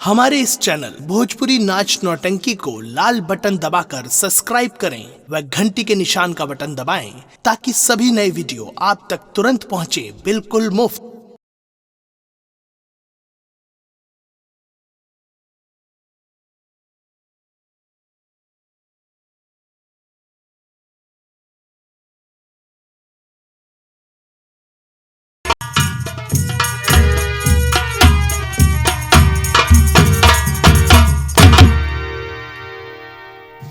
हमारे इस चैनल भोजपुरी नाच नौटंकी को लाल बटन दबाकर सब्सक्राइब करें व घंटी के निशान का बटन दबाएं ताकि सभी नए वीडियो आप तक तुरंत पहुंचे बिल्कुल मुफ्त।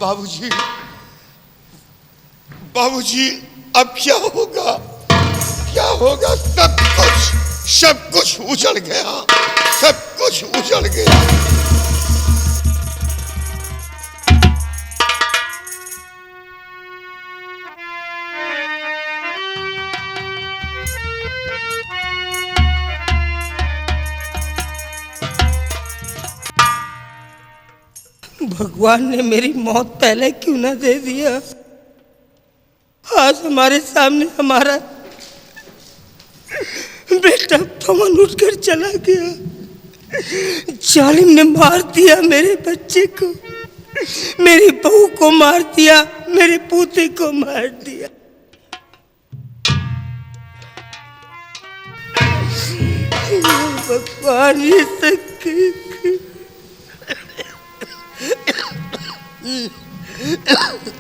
बाबूजी, बाबूजी, अब क्या होगा? क्या होगा? सब कुछ उजड़ गया, सब कुछ उजड़ गया। भगवान ने मेरी मौत पहले क्यों ना दे दिया। आज हमारे सामने हमारा बेटा पवन उठकर चला गया। जालिम ने मार दिया मेरे बच्चे को, मेरी बहू को मार दिया, मेरे पोते को मार दिया। भगवान ये सब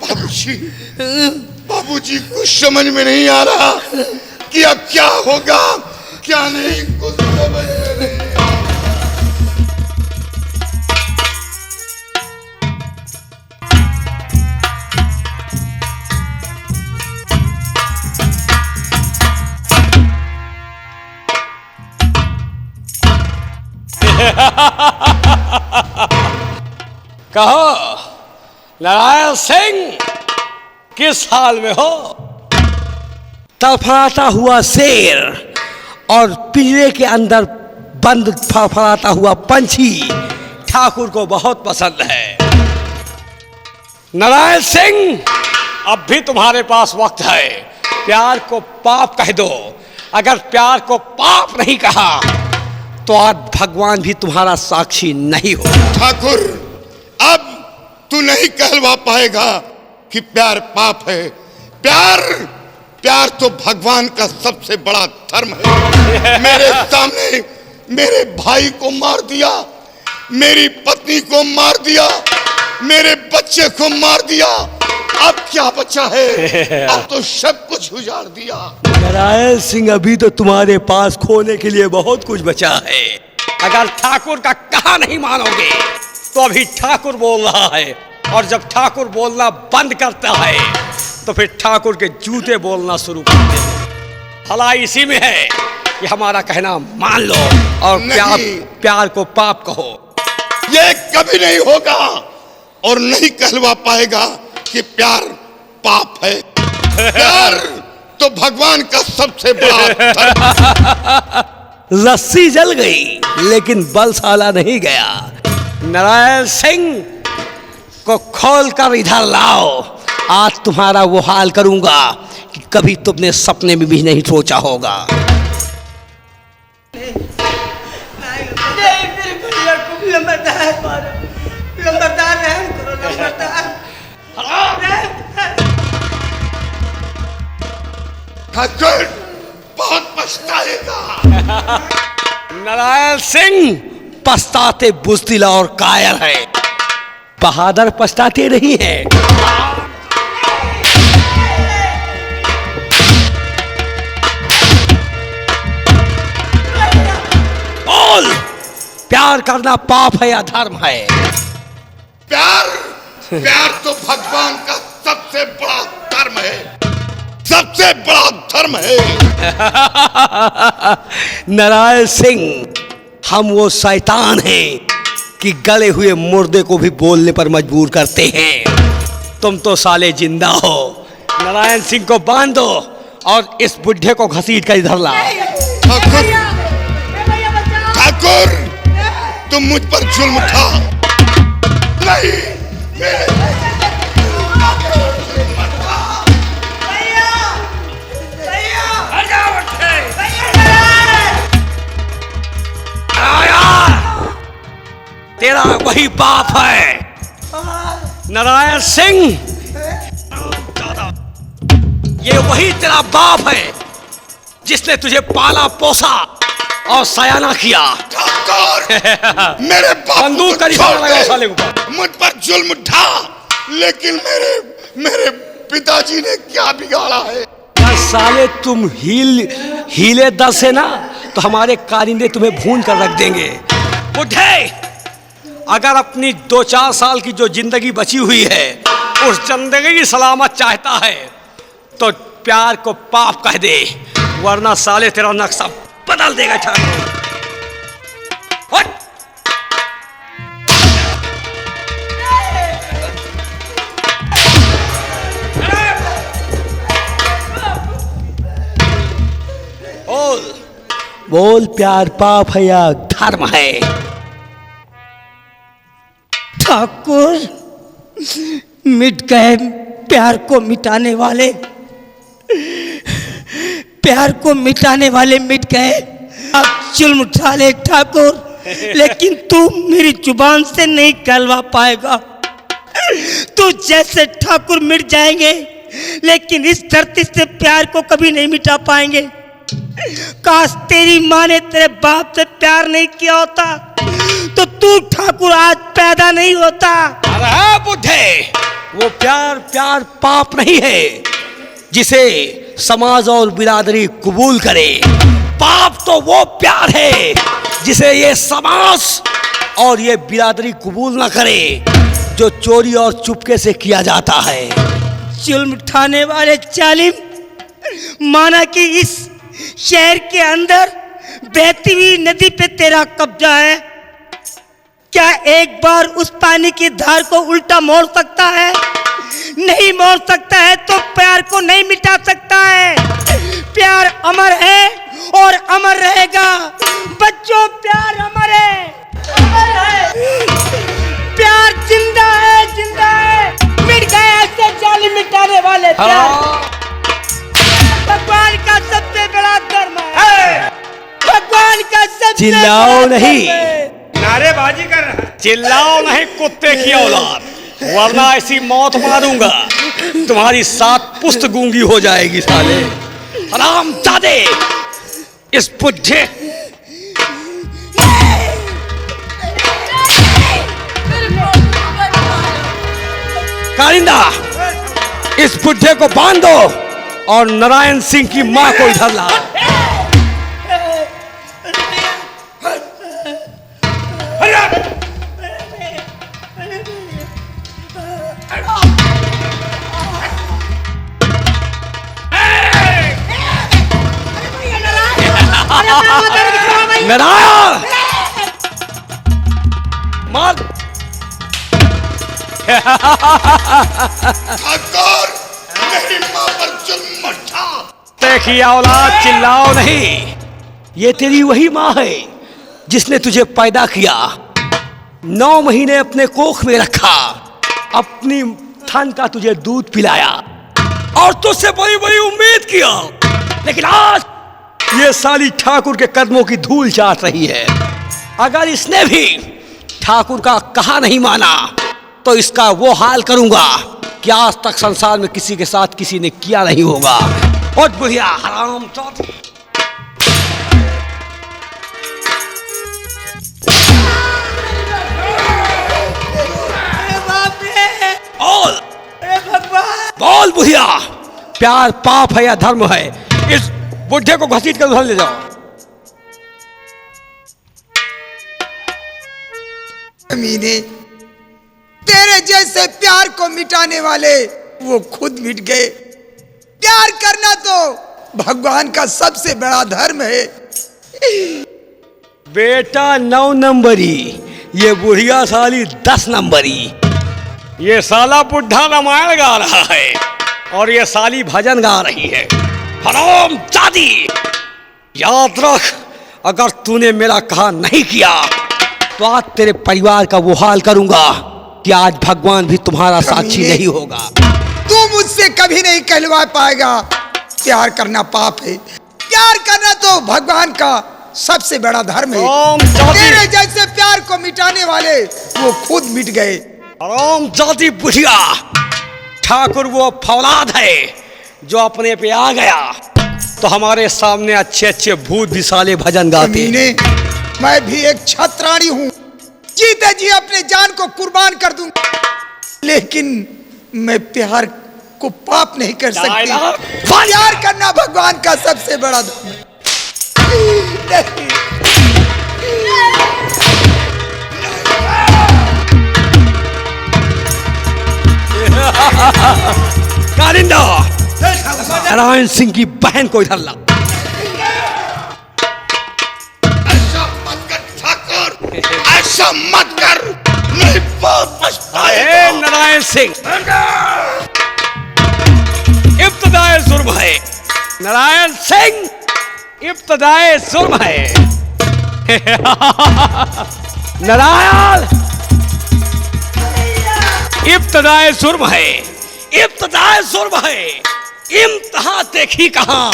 बाबूजी, बाबूजी, कुछ समझ में नहीं आ रहा कि अब क्या होगा, क्या नहीं, कुछ समझ में नहीं। कहो नारायण सिंह, किस हाल में हो? तड़फड़ाता हुआ शेर और पिंजरे के अंदर बंद फड़फड़ाता हुआ पंछी ठाकुर को बहुत पसंद है। नारायण सिंह, अब भी तुम्हारे पास वक्त है। प्यार को पाप कह दो। अगर प्यार को पाप नहीं कहा तो आज भगवान भी तुम्हारा साक्षी नहीं हो। ठाकुर, अब तू नहीं कहलवा पाएगा कि प्यार पाप है। प्यार तो भगवान का सबसे बड़ा धर्म है। मेरे सामने मेरे भाई को मार दिया, मेरी पत्नी को मार दिया, मेरे बच्चे को मार दिया। अब क्या बचा है? अब तो सब कुछ उजाड़ दिया। नारायण सिंह, अभी तो तुम्हारे पास खोने के लिए बहुत कुछ बचा है। अगर ठाकुर का कहा नहीं मानोगे तो अभी ठाकुर बोल रहा है, और जब ठाकुर बोलना बंद करता है तो फिर ठाकुर के जूते बोलना शुरू करते हैं। भलाई इसी में है कि हमारा कहना मान लो और प्यार को पाप कहो। ये कभी नहीं होगा और नहीं कहलवा पाएगा कि प्यार पाप है। प्यार तो भगवान का सबसे बड़ा धर्म। रस्सी जल गई लेकिन बलशाला नहीं गया। नारायण सिंह को खोल कर इधर लाओ। आज तुम्हारा वो हाल करूंगा कि कभी तुमने सपने में भी नहीं सोचा होगा। ठाकुर बहुत पछताएगा। नारायण सिंह पछताते बुज़दिल और कायर है, बहादुर पछताते नहीं है। बोल, प्यार करना पाप है या धर्म है? प्यार तो भगवान का सबसे बड़ा धर्म है, सबसे बड़ा धर्म है। नारायण सिंह, हम वो शैतान हैं कि गले हुए मुर्दे को भी बोलने पर मजबूर करते हैं। तुम तो साले जिंदा हो। नारायण सिंह को बांध दो और इस बुढ़े को घसीट कर इधर लाओ। ठाकुर, तुम मुझ पर जुल्म उठा नहीं। तेरा वही बाप है नारायण सिंह। ये वही तेरा बाप है जिसने तुझे पाला पोसा और सयाना किया। मेरे बाप बंदूक का निशाना लगाओ साले ऊपर। मुझ पर जुल्म ढा, लेकिन मेरे पिताजी ने क्या बिगाड़ा है? यार साले तुम हिले दर से ना तो हमारे कारिंदे तुम्हें भून कर रख देंगे। बुढ़े, अगर अपनी 2-4 साल की जो जिंदगी बची हुई है उस जिंदगी की सलामत चाहता है तो प्यार को पाप कह दे, वरना साले तेरा नक्शा बदल देगा ठाकुर। बोल प्यार पाप है या धर्म है? ठाकुर, मिट गए प्यार को मिटाने वाले, प्यार को मिटाने वाले मिट गए। अब जुल्म उठा ले ठाकुर, लेकिन तू मेरी जुबान से नहीं कहलवा पाएगा। तू जैसे ठाकुर मिट जाएंगे, लेकिन इस धरती से प्यार को कभी नहीं मिटा पाएंगे। काश तेरी माँ ने तेरे बाप से प्यार नहीं किया होता तो तू ठाकुर आज पैदा नहीं होता। अरे बुढ़े, वो प्यार पाप नहीं है जिसे समाज और बिरादरी कबूल करे। पाप तो वो प्यार है जिसे ये समाज और ये बिरादरी कबूल ना करे, जो चोरी और चुपके से किया जाता है। जुल्म उठाने वाले जालिम, माना कि इस शहर के अंदर बहती हुई नदी पे तेरा कब्जा है, क्या एक बार उस पानी की धार को उल्टा मोड़ सकता है? नहीं मोड़ सकता है तो प्यार को नहीं मिटा सकता है। प्यार अमर है और अमर रहेगा। बच्चों, प्यार अमर है, अमर है। प्यार जिंदा है, जिंदा है। मिट गए ऐसे जालिम मिटाने वाले प्यार। भगवान का सबसे बड़ा धर्म है। भगवान का सबसे चिल्लाओ नहीं, नारेबाजी कर रहा है। चिल्लाओ नहीं कुत्ते की औलाद, वरना ऐसी मौत मारूंगा तुम्हारी 7 पुश्त गूंगी हो जाएगी। साले हरामजादे, इस बुढ़े कारिंदा, इस बुढ़े को बांध दो और नारायण सिंह की मां को इधर ला। नारायण मार। ठाकुर, मेरी मां पर जुल्म मत ढा। देखिए औलाद, चिल्लाओ नहीं। ये तेरी वही माँ है जिसने तुझे पैदा किया, 9 महीने अपने कोख में रखा, अपनी थन का तुझे दूध पिलाया और तुझसे बड़ी बड़ी उम्मीद किया। लेकिन आज ये साली ठाकुर के कदमों की धूल चाट रही है। अगर इसने भी ठाकुर का कहा नहीं माना तो इसका वो हाल करूंगा कि आज तक संसार में किसी के साथ किसी ने किया नहीं होगा। और बुढ़िया हराम चौथ। बोल, बोल बुढ़िया, प्यार पाप है या धर्म है? इस बुढ़े को घसीट कर उधर ले जाओ। अमीने, तेरे जैसे प्यार को मिटाने वाले वो खुद मिट गए। प्यार करना तो भगवान का सबसे बड़ा धर्म है। बेटा 9 नंबरी, ये बुढ़िया साली 10 नंबरी। ये साला बुढ़ा रामायण गा रहा है और ये साली भजन गा रही है। हराम जादी, याद रख, अगर तूने मेरा कहा नहीं किया तो आज तेरे परिवार का वो हाल करूंगा कि आज भगवान भी तुम्हारा साक्षी नहीं होगा। तू मुझसे कभी नहीं कहलवा पाएगा। प्यार करना पाप है। प्यार करना तो भगवान का सबसे बड़ा धर्म राम है। जाति। तेरे जैसे प्यार को मिटाने वाले वो खुद मिट गए। राम जाति बुढ़िया, ठाकुर वो फौलाद है जो अपने पे आ गया तो हमारे सामने अच्छे अच्छे भूत विशाले भजन गाते। मैं भी एक छत्राणी हूँ, जीते जी अपने जान को कुर्बान कर दूंगा, लेकिन मैं प्यार को पाप नहीं कर सकती। प्यार करना भगवान का सबसे बड़ा धर्म है। कालिंदा, नारायण सिंह की बहन को इधर ला। ऐसा मत कर ठाकुर, ऐसा मत कर, नहीं बहुत पछताएगा। नारायण सिंह, इब्तदाए जुर्म है। नारायण सिंह, इब्तदाए जुर्म है। नारायण, इब्तदाए जुर्म है, इब्तदाए जुर्म है। इम्तिहान देखी कहां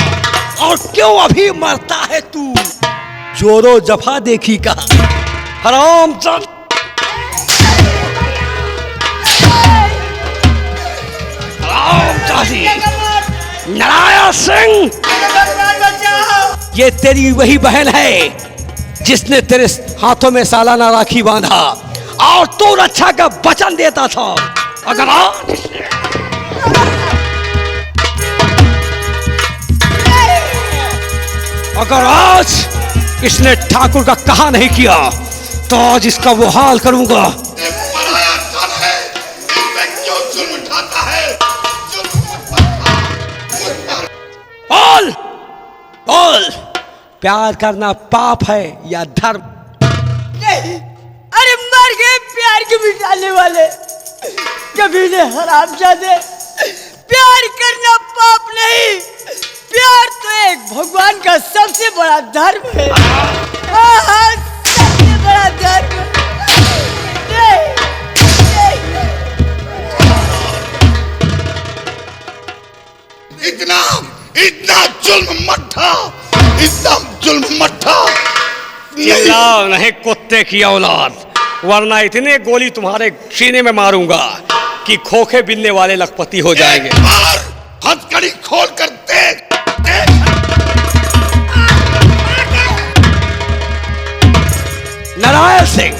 और क्यों अभी मरता है तू, जोरो जफा देखी कहां। हराम चल, नारायण सिंह, ये तेरी वही बहन है जिसने तेरे हाथों में सालाना राखी बांधा और तू रक्षा का वचन देता था। अगर आज इसने ठाकुर का कहा नहीं किया तो आज इसका वो हाल करूंगा। ये पराया धन है, इन पे क्यों जुल्म उठाता है? जुल्म मुझ पर। बोल बोल, प्यार करना पाप है या धर्म? नहीं, अरे मर गए प्यार के मिटाने वाले। कभी ने हरामजादे, प्यार करना पाप नहीं, प्यार तो एक भगवान का सबसे बड़ा धर्म है। हाँ, सबसे बड़ा धर्म। नहीं, इतना इतना जुल्म मत ढा, इतना जुल्म मत ढा। चिल्लाओ नहीं कुत्ते की औलाद, वरना इतने गोली तुम्हारे सीने में मारूंगा कि खोखे बिनने वाले लखपति हो जाएंगे। एक बार हथकड़ी खोल कर देख, देख। नारायण सिंह,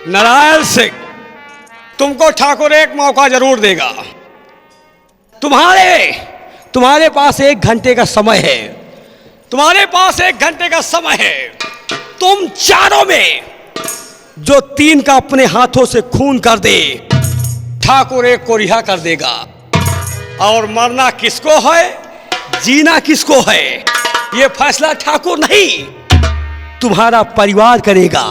नारायण सिंह, तुमको ठाकुर एक मौका जरूर देगा। तुम्हारे पास 1 घंटे का समय है, तुम्हारे पास 1 घंटे का समय है। तुम चारों में जो 3 का अपने हाथों से खून कर दे, ठाकुर 1 को रिहा कर देगा। और मरना किसको है, जीना किसको है, ये फैसला ठाकुर नहीं, तुम्हारा परिवार करेगा।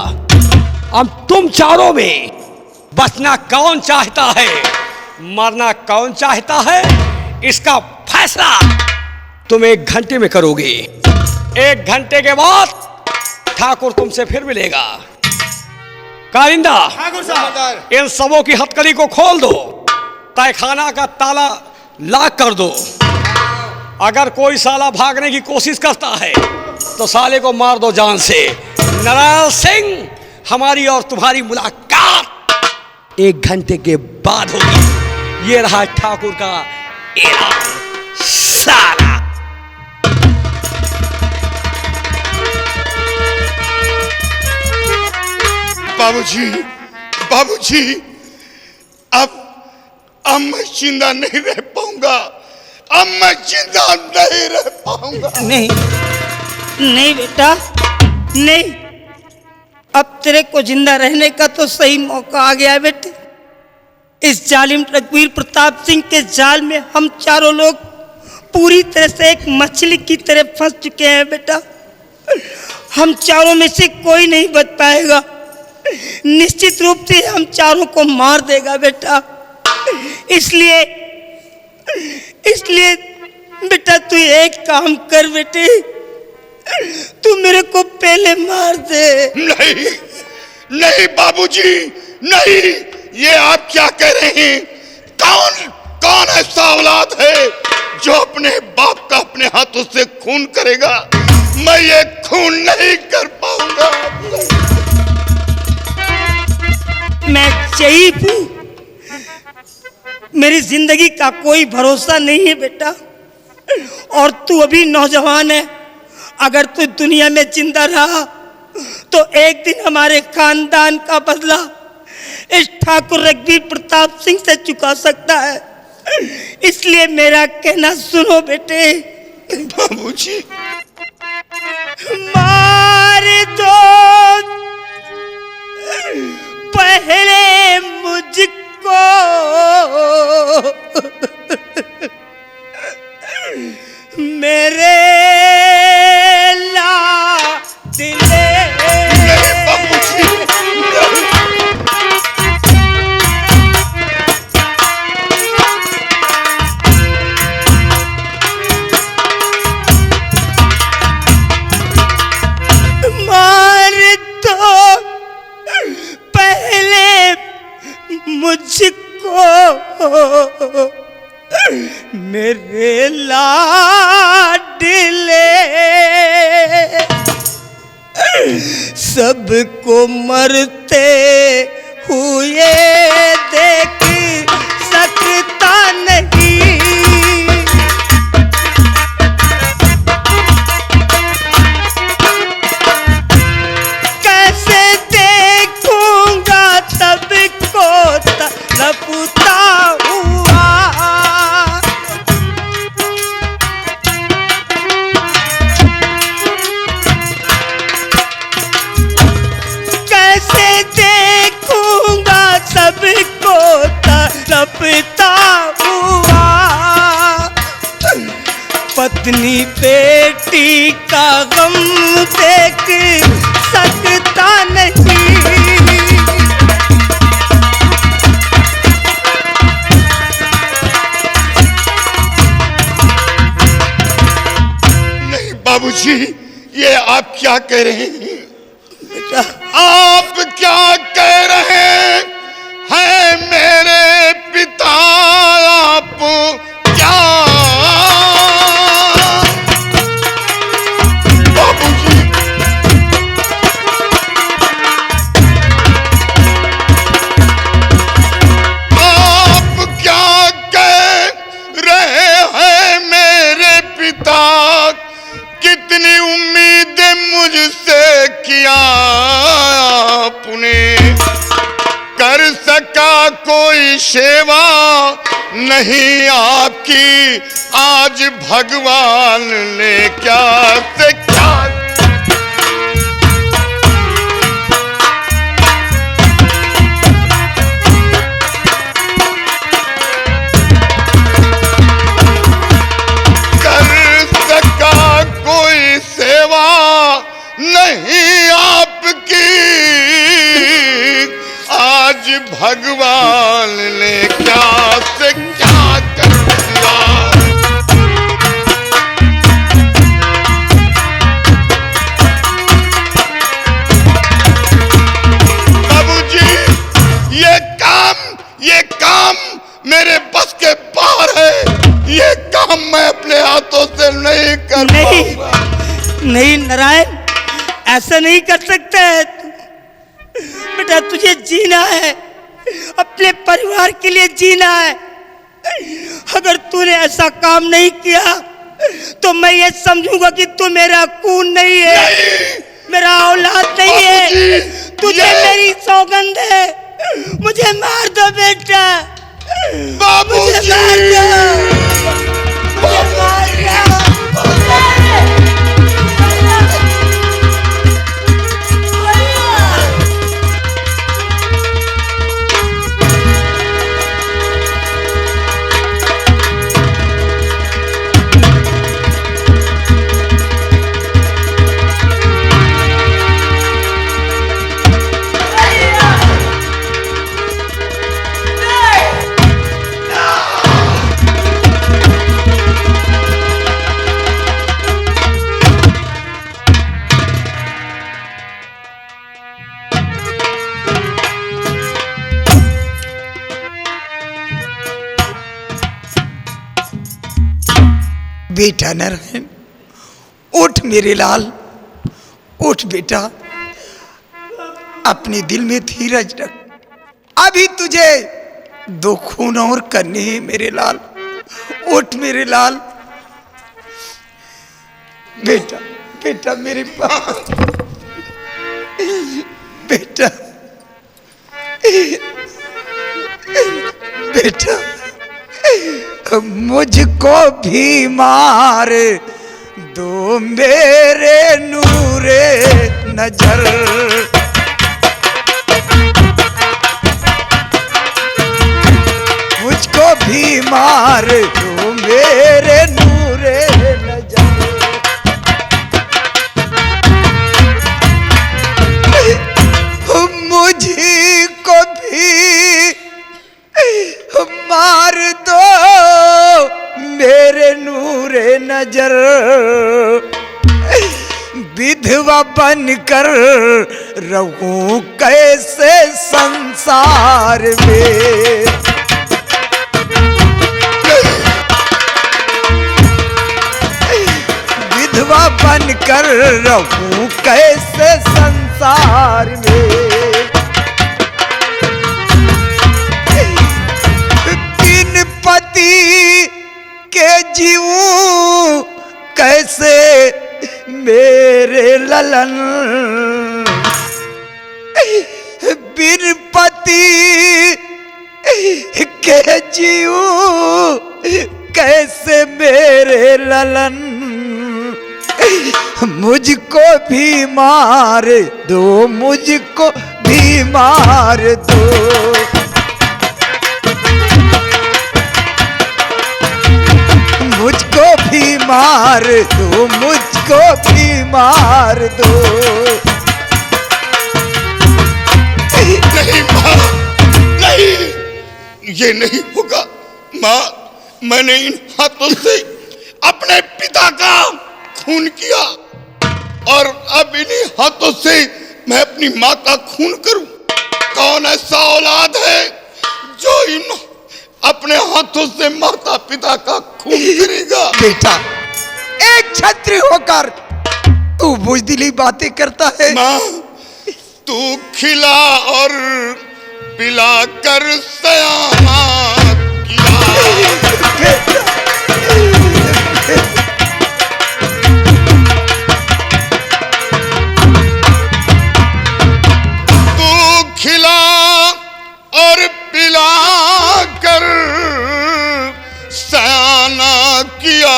अब तुम चारों में बचना कौन चाहता है, मरना कौन चाहता है, इसका फैसला तुम 1 घंटे में करोगे। 1 घंटे के बाद ठाकुर तुमसे फिर मिलेगा। कालिंदा, इन सबों की हथकड़ी को खोल दो, तहखाना का ताला लॉक कर दो। अगर कोई साला भागने की कोशिश करता है तो साले को मार दो जान से। नारायण सिंह, हमारी और तुम्हारी मुलाकात 1 घंटे के बाद होगी। ये रहा ठाकुर का ऐलान। साला बाबूजी, बाबूजी, अब मैं जिंदा नहीं रह पाऊंगा, अब मैं जिंदा नहीं रह पाऊंगा। नहीं, नहीं बेटा, नहीं। अब तेरे को जिंदा रहने का तो सही मौका आ गया है बेटे। इस जालिम रघुवीर प्रताप सिंह के जाल में हम चारों लोग पूरी तरह से एक मछली की तरह फंस चुके हैं बेटा। हम चारों में से कोई नहीं बच पाएगा। निश्चित रूप से हम चारों को मार देगा बेटा। इसलिए बेटा तू एक काम कर बेटे, तू मेरे को पहले मार दे। नहीं, नहीं बाबूजी, नहीं। ये आप क्या कह रहे हैं? कौन ऐसा औलाद है जो अपने बाप का अपने हाथों से खून करेगा? मैं ये खून नहीं कर पाऊंगा। मैं शहीद हूं, मेरी जिंदगी का कोई भरोसा नहीं है बेटा। और तू अभी नौजवान है, अगर तू दुनिया में जिंदा रहा तो एक दिन हमारे खानदान का बदला इस ठाकुर रघुवीर प्रताप सिंह से चुका सकता है। इसलिए मेरा कहना सुनो बेटे। बाबूजी, मार दो पहले मुझको, मेरे लाडले। नहीं बाबूजी, मार दो पहले मुझको, मेरे लाडले। सबको मरते हुए देख सकता नहीं, कैसे देखूंगा सबको तड़पता हुआ। कैसे देखूंगा सबको तड़पता हुआ। पत्नी बेटी का गम देख सकता नहीं, नहीं बाबूजी, ये आप क्या कह रहे हैं? बेटा आप क्या कह रहे हैं मेरे पिता? आप क्या? बाबूजी, आप क्या कह रहे हैं मेरे पिता? कितनी उम्मीदें मुझसे किया आपने, कर सका कोई सेवा नहीं आपकी। आज भगवान ने क्या से क्या? कर सका कोई सेवा नहीं आपकी। आज भगवान ने क्या से क्या कर दिया। बाबूजी, ये काम मेरे बस के बाहर है। ये काम मैं अपने हाथों से नहीं कर नहीं, पाऊंगा। नहीं नारायण, ऐसा नहीं कर सकता है तू। बेटा तुझे जीना है, अपने परिवार के लिए जीना है। अगर तूने ऐसा काम नहीं किया तो मैं ये समझूंगा कि तू मेरा खून नहीं है, मेरा औलाद नहीं है। तुझे मेरी सौगंध है, मुझे मार दो बेटा, मुझे बाबूजी, मार दो, मुझे मार दो। बेटा नारायण, उठ मेरे लाल, उठ बेटा, अपने दिल में धीरज रख। अभी तुझे 2 खून और करने हैं मेरे लाल। उठ मेरे लाल, बेटा बेटा मेरे पास, बेटा बेटा मुझको भी मार दो मेरे नूरे नजर। मुझको भी मार दो मेरे नूरे नजर। मुझको भी मार दो मेरे नूरे नजर। विधवा बनकर रहूं कैसे संसार में। विधवा बनकर रहूं कैसे संसार में। बिन पति के जीऊं कैसे मेरे ललन। बिन पति के जीऊं कैसे मेरे ललन। मुझको भी मार दो, मुझको भी मार दो। मुझको भी मार दो, मुझको भी मार दो। नहीं माँ, नहीं, ये नहीं होगा माँ। मैंने इन हाथों से अपने पिता का खून किया और अब इन्हीं हाथों से मैं अपनी माँ का खून करूं। कौन ऐसा औलाद है जो इन अपने हाथों से माता पिता का खून करेगा? बेटा, एक क्षत्रिय होकर तू बुजदिली बातें करता है। माँ, तू खिला और पिला कर सयाना किया। तू खिला और पिला कर सयाना किया।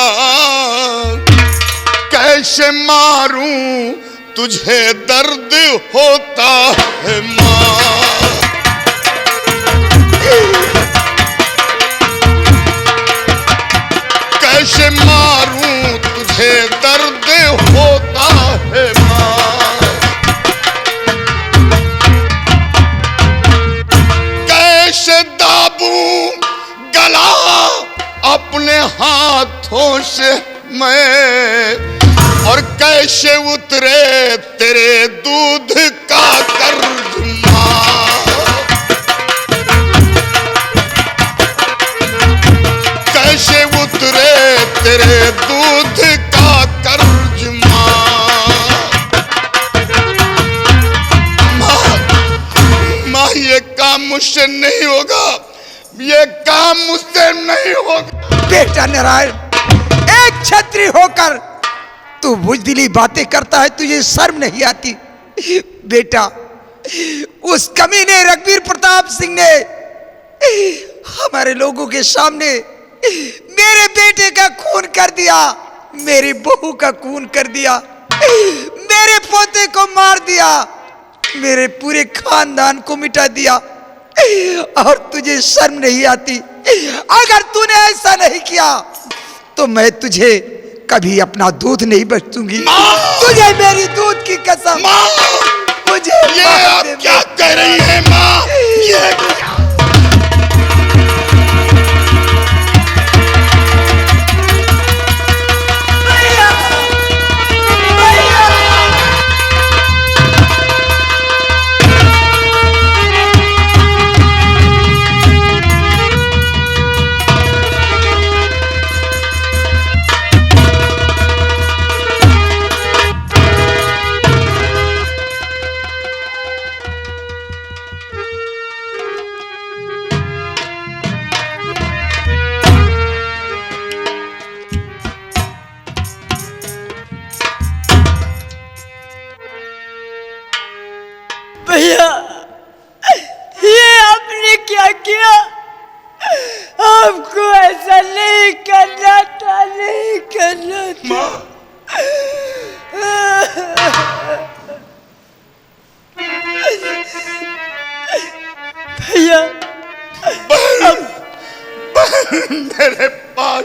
कैसे मारूं तुझे दर्द होता है माँ। कैसे मारूं तुझे दर्द होता है माँ। कैसे दाबूं गला अपने हाथों से मैं और कैसे उतरे तेरे दूध का कर्ज माँ। कैसे उतरे तेरे दूध का कर्ज माँ, ये काम मुझसे नहीं होगा, ये काम मुझसे नहीं होगा। बेटा नारायण, एक क्षत्रिय होकर तू बुजदिली बातें करता है, तुझे शर्म नहीं आती? बेटा, उस कमीने रघुवीर प्रताप सिंह ने हमारे लोगों के सामने मेरे बेटे का खून कर दिया, मेरी बहू का खून कर दिया, मेरे पोते को मार दिया, मेरे पूरे खानदान को मिटा दिया और तुझे शर्म नहीं आती? अगर तूने ऐसा नहीं किया तो मैं तुझे कभी अपना दूध नहीं बख्शूंगी। तुझे मेरी दूध की कसम। मुझे ये आप क्या कह रही है माँ? ये भैया। मेरे पास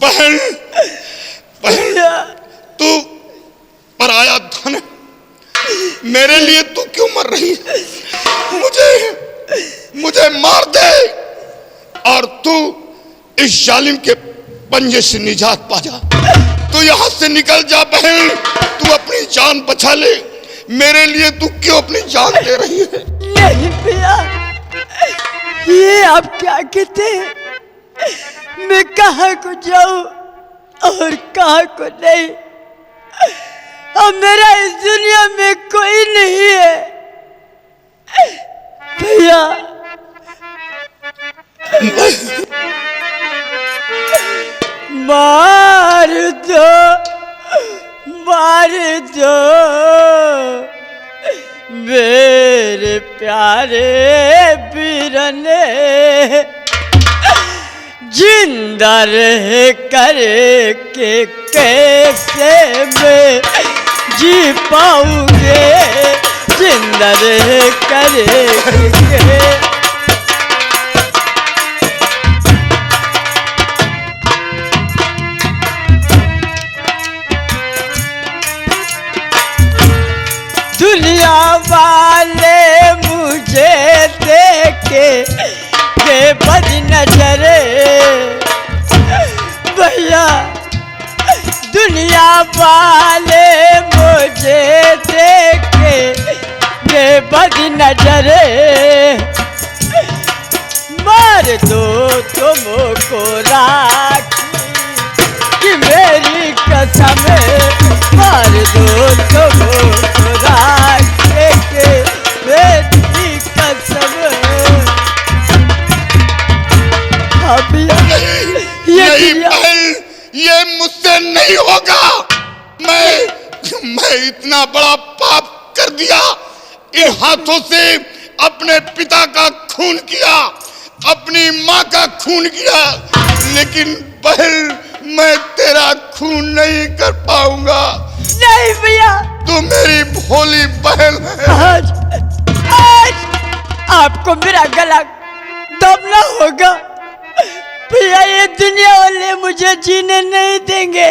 बहन, भैया तू पराया धन है। मेरे लिए तू क्यों मर रही है? मुझे मार दे और तू इस जालिम के पंजे से निजात पा जा। तू यहाँ से निकल जा बहन, तू अपनी जान बचा ले। मेरे लिए तू क्यों अपनी जान दे रही है? नहीं भैया, ये आप क्या कहते हैं? मैं कहाँ को जाऊं और कहाँ को नहीं? अब मेरा इस दुनिया में कोई नहीं है भैया। मार दो मेरे प्यारे बीरने, जिंदा रह कर के कैसे मैं जी पाऊंगे, जिंदा रह कर के। दुनिया वाले मुझे देखे के बद नजरे भैया, दुनिया वाले मुझे देखे के बद नजरे, मार दो तुमको राखी कि मेरी कसम, मार दो तुमको राखी कि मेरी कसम। नहीं बहन, ये मुझसे नहीं होगा। मैं इतना बड़ा पाप कर दिया। इन हाथों से अपने पिता का खून किया, अपनी माँ का खून किया, लेकिन बहन मैं तेरा खून नहीं कर पाऊंगा। नहीं भैया, तू मेरी भोली बहन है। आज आपको मेरा गला दबना होगा भैया। ये दुनिया वाले मुझे जीने नहीं देंगे,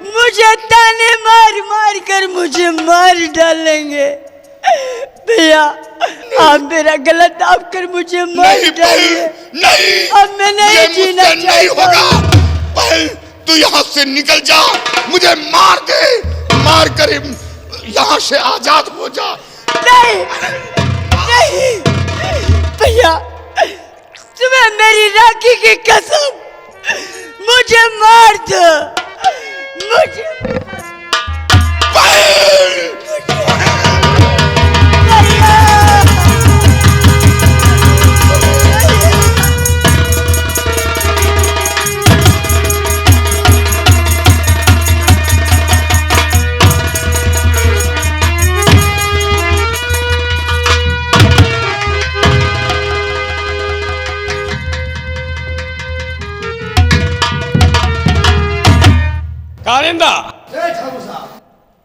मुझे ताने मार मार कर मुझे मार डालेंगे भैया। आप मेरा गला दाब कर मुझे मार डालिए। नहीं, अब मैं नहीं जीना चाहता। बहन तू यहाँ से निकल जा, मुझे मार दे, मार कर यहाँ से आजाद हो जा। नहीं नहीं भैया, तुम्हें मेरी राखी की कसम, मुझे मार दो, मुझे कारिंदा,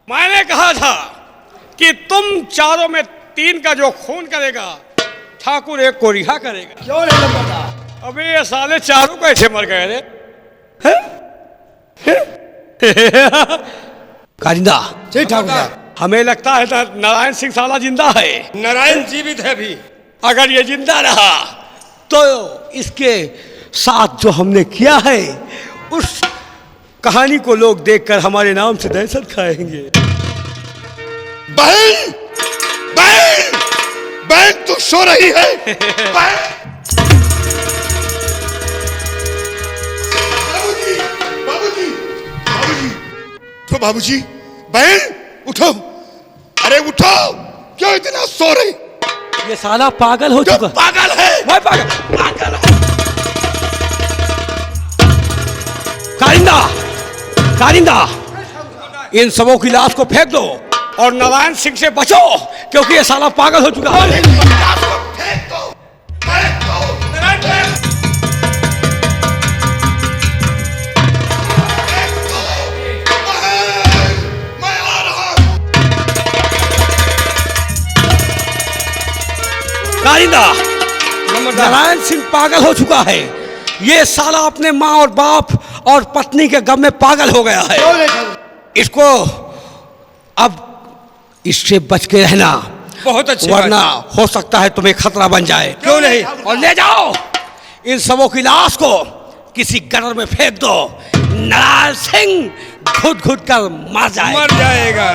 मैंने कहा था कि तुम चारों में 3 का जो खून करेगा ठाकुर 1 को रिहा करेगा। क्यों नहीं पता? अबे ये साले चारों कैसे मर गए रे? कारिंदा, जी ठाकुर साहब, हमें लगता है नारायण सिंह साला जिंदा है। नारायण जीवित है भी। अगर ये जिंदा रहा तो इसके साथ जो हमने किया है उस कहानी को लोग देखकर हमारे नाम से दहशत खाएंगे। बहन, बहन, बहन तू सो रही है? बाबूजी, बाबूजी, बाबूजी, तो बाबूजी, बहन उठो, अरे उठो, क्यों इतना सो रही? ये साला पागल हो चुका। पागल है, मैं पागल है। कारिंदा, कारिंदा, इन सबों की लाश को फेंक दो और नारायण सिंह से बचो, क्योंकि ये साला पागल हो चुका है। फेंक दो, फेंक दो, फेंक परिंदा नारायण सिंह पागल हो चुका है। ये साला अपने माँ और बाप और पत्नी के गम में पागल हो गया है। इसको अब इससे बच के रहना, बहुत अच्छी वरना हो सकता है तुम्हें खतरा बन जाए। क्यों नहीं? और ले जाओ इन सबों की लाश को किसी गटर में फेंक दो। नारायण सिंह घुट घुट कर मर जाए। मर जाएगा।